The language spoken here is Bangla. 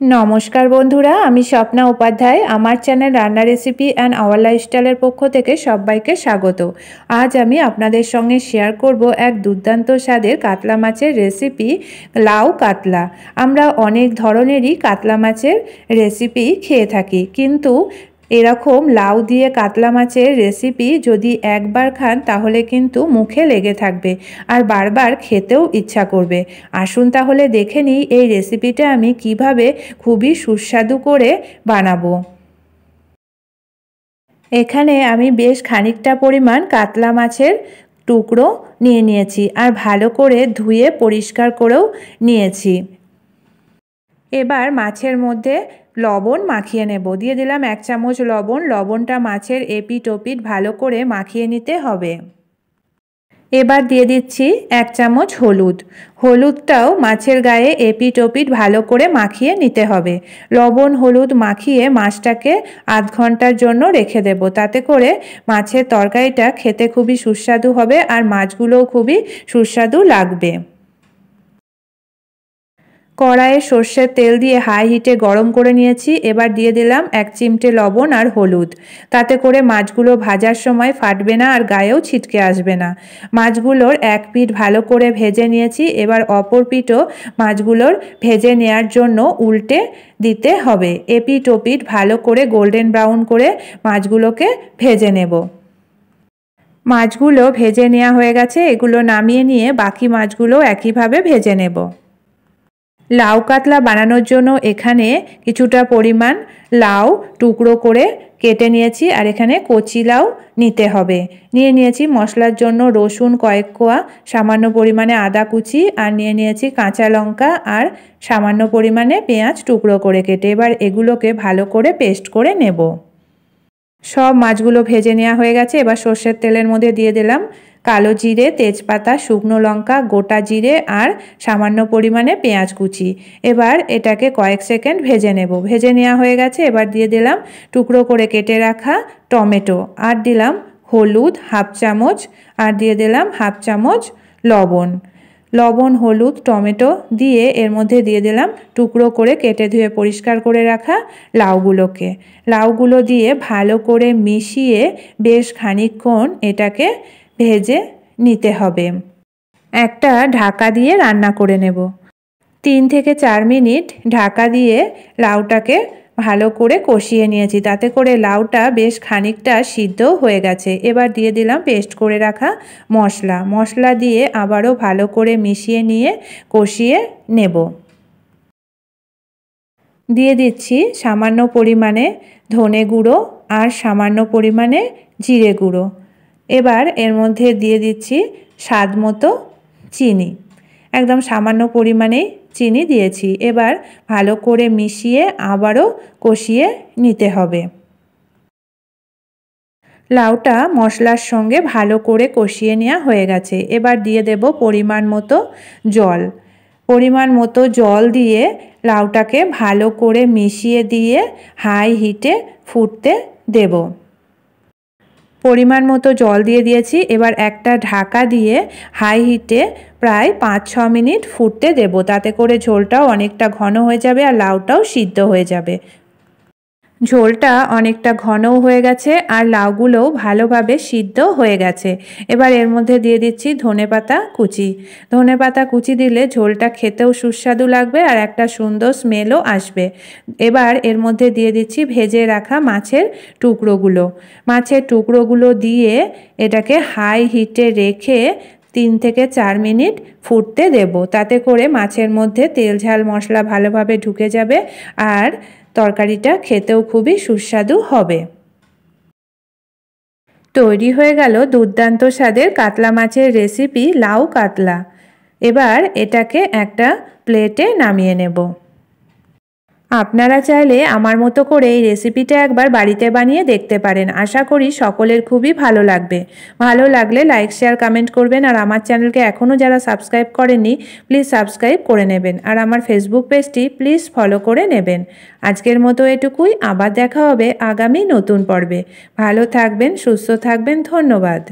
नमस्कार बंधुरा आमी स्वप्ना उपाध्याय आमार चैनल रान्ना रेसिपि एंड आवर लाइफस्टाइलेर पक्ष थेके सबाइके स्वागत। आज आमी आपनादेर संगे शेयर करब एक दुर्दान्त स्वादेर कातला माछेर रेसिपि लाउ कातला। आमरा अनेक धरनेरই कातला माछेर रेसिपि खेये थाकि, किन्तु एरकम लाउ दिए कातला माछेर रेसिपि यदि एक बार खान ताहले किन्तु मुखे लेगे थाकबे और बार बार खेतेও इच्छा करबे। आसुन ताहले देखे निই এই রেসিপিটা আমি কিভাবে খুবই সুস্বাদু করে বানাবো। এখানে আমি বেশ খানিকটা পরিমাণ কাতলা মাছের টুকরো নিয়ে নিয়েছি আর ভালো করে ধুয়ে পরিষ্কার করেও নিয়েছি। এবার মাছের মধ্যে লবণ মাখিয়ে নেব। দিয়ে দিলাম 1 চামচ লবণ। লবণটা মাছের এপিঠ ওপিঠ ভালো করে মাখিয়ে নিতে হবে। এবার দিয়ে দিচ্ছি 1 চামচ হলুদ। হলুদটাও মাছের গায়ে এপিঠ ওপিঠ ভালো করে মাখিয়ে নিতে হবে। লবণ হলুদ মাখিয়ে মাছটাকে আধ ঘন্টার জন্য রেখে দেব, তাতে করে মাছের তরকারিটা খেতে খুবই সুস্বাদু হবে আর মাছগুলোও খুবই সুস্বাদু লাগবে। কড়াইয়ে সর্ষের তেল দিয়ে হাই হিটে গরম করে নিয়েছি। এবার দিয়ে দিলাম 1 চিমটে লবণ আর হলুদ, তাতে করে মাছগুলো ভাজার সময় ফাটবে না আর গায়েও ছিটকে আসবে না। মাছগুলোর এক পিঠ ভালো করে ভেজে নিয়েছি। এবার অপর পিঠও মাছগুলোর ভেজে নেওয়ার জন্য উল্টে দিতে হবে। এপিঠ ওপিঠ ভালো করে গোল্ডেন ব্রাউন করে মাছগুলোকে ভেজে নেব। মাছগুলো ভেজে নেওয়া হয়ে গেছে, এগুলো নামিয়ে নিয়ে বাকি মাছগুলো একইভাবে ভেজে নেব। লাউ কাতলা বানানোর জন্য এখানে কিছুটা পরিমাণ লাউ টুকরো করে কেটে নিয়েছি আর এখানে কচি লাউ নিতে হবে। নিয়ে নিয়েছি মশলার জন্য রসুন কয়েক কোয়া, সামান্য পরিমাণে আদা কুচি আর নিয়ে নিয়েছি কাঁচা লঙ্কা আর সামান্য পরিমাণে পেঁয়াজ টুকরো করে কেটে। এবার এগুলোকে ভালো করে পেস্ট করে নেব। সব মাছগুলো ভেজে নেওয়া হয়ে গেছে। এবার সর্ষের তেলের মধ্যে দিয়ে দিলাম কালো জিরে, তেজপাতা, শুকনো লঙ্কা, গোটা জিরে আর সামান্য পরিমাণে পেঁয়াজ কুচি। এবার এটাকে কয়েক সেকেন্ড ভেজে নেব। ভেজে নেওয়া হয়ে গেছে। এবার দিয়ে দিলাম টুকরো করে কেটে রাখা টমেটো আর দিলাম হলুদ 1/2 চামচ আর দিয়ে দিলাম 1/2 চামচ লবণ। লবণ হলুদ টমেটো দিয়ে এর মধ্যে দিয়ে দিলাম টুকরো করে কেটে ধুয়ে পরিষ্কার করে রাখা লাউগুলোকে। লাউগুলো দিয়ে ভালো করে মিশিয়ে বেশ খানিকক্ষণ এটাকে ভেজে নিতে হবে। একটা ঢাকা দিয়ে রান্না করে নেব। 3 থেকে 4 মিনিট ঢাকা দিয়ে লাউটাকে ভালো করে কষিয়ে নিয়েছি, তাতে করে লাউটা বেশ খানিকটা সিদ্ধ হয়ে গেছে। এবার দিয়ে দিলাম পেস্ট করে রাখা মশলা দিয়ে আবারও ভালো করে মিশিয়ে নিয়ে কষিয়ে নেব। দিয়ে দিচ্ছি সামান্য পরিমাণে ধনে গুঁড়ো আর সামান্য পরিমাণে জিরে গুঁড়ো। এবার এর মধ্যে দিয়ে দিচ্ছি স্বাদ মতো চিনি, একদম সামান্য পরিমাণেই চিনি দিয়েছি। এবার ভালো করে মিশিয়ে আবারও কষিয়ে নিতে হবে। লাউটা মশলার সঙ্গে ভালো করে কষিয়ে নেওয়া হয়ে গেছে। এবার দিয়ে দেব পরিমাণ মতো জল। পরিমাণ মতো জল দিয়ে লাউটাকে ভালো করে মিশিয়ে দিয়ে হাই হিটে ফুটতে দেব। পরিমাণ মতো জল দিয়ে দিয়েছি। এবার একটা ঢাকা দিয়ে হাই হিটে প্রায় 5-6 মিনিট ফুটতে দেব, তাতে করে ঝোলটাও অনেকটা ঘন হয়ে যাবে আর লাউটাও সিদ্ধ হয়ে যাবে। ঝোলটা অনেকটা ঘনও হয়ে গেছে আর লাউগুলোও ভালোভাবে সিদ্ধ হয়ে গেছে। এবার এর মধ্যে দিয়ে দিচ্ছি ধনেপাতা কুচি। ধনেপাতা কুচি দিলে ঝোলটা খেতেও সুস্বাদু লাগবে আর একটা সুন্দর স্মেলও আসবে। এবার এর মধ্যে দিয়ে দিচ্ছি ভেজে রাখা মাছের টুকরোগুলো। মাছের টুকরোগুলো দিয়ে এটাকে হাই হিটে রেখে 3 থেকে 4 মিনিট ফুটতে দেব, তাতে করে মাছের মধ্যে তেল ঝাল মশলা ভালোভাবে ঢুকে যাবে আর তরকারিটা খেতেও খুবই সুস্বাদু হবে। তৈরি হয়ে গেল দুর্দান্ত স্বাদের কাতলা মাছের রেসিপি লাউ কাতলা। এবার এটাকে একটা প্লেটে নামিয়ে নেব। আপনারা চাইলে আমার মতো করে এই রেসিপিটা একবার বাড়িতে বানিয়ে দেখতে পারেন। আশা করি সকলের খুবই ভালো লাগবে। ভালো লাগলে লাইক শেয়ার কমেন্ট করবেন আর আমার চ্যানেলকে এখনও যারা সাবস্ক্রাইব করেননি প্লিজ সাবস্ক্রাইব করে নেবেন আর আমার ফেসবুক পেজটি প্লিজ ফলো করে নেবেন। আজকের মতো এটুকুই, আবার দেখা হবে আগামী নতুন পর্বে। ভালো থাকবেন, সুস্থ থাকবেন, ধন্যবাদ।